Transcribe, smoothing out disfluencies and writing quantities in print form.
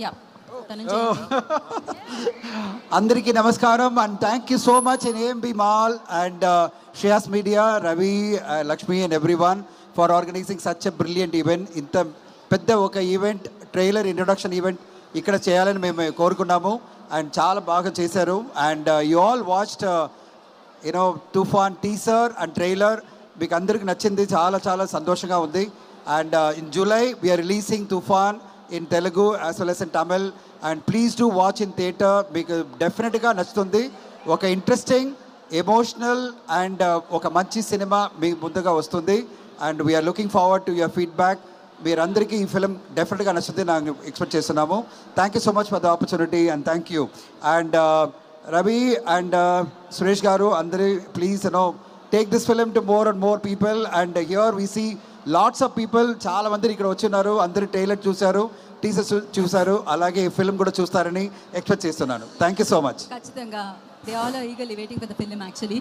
Yeah అందరికీ నమస్కారం and thank you so much in AMB mall and Shreyas media, Ravi, Lakshmi and everyone for organising such a brilliant event. ఇంత పెద్ద ఒక event, trailer introduction event ఇక్కడ చేయాలని మేము కోరుకున్నాము అండ్ చాలా బాగా చేశారు. And you all watched you know Toofan teaser and trailer. మీకు అందరికి నచ్చింది, చాలా చాలా సంతోషంగా ఉంది. And in July we are releasing Toofan in Telugu as well as in Tamil and please do watch in theatre. మీకు డెఫినెట్గా నచ్చుతుంది. ఒక ఇంట్రెస్టింగ్, ఎమోషనల్ అండ్ ఒక మంచి సినిమా మీ ముందుగా వస్తుంది. And we're looking forward to your feedback. మీరందరికీ ఈ ఫిలిం డెఫినెట్గా నచ్చుతుంది నాకు ఎక్స్పెక్ట్ చేస్తున్నాము. Thank you so much for the opportunity and thank you. And Ravi and Suresh garu అందరి please take this film to more and more people. And here we see lots of people, చాలా మంది ఇక్కడ వచ్చిన్నారు. అందరూ ట్రైలర్ చూశారు, టీజర్ చూశారు, అలాగే ఈ ఫిలిం కూడా చూస్తారని ఎక్స్పెక్ట్ చేస్తున్నాను. Thank you so much. ఖచ్చితంగా they all are eagerly waiting for the film actually.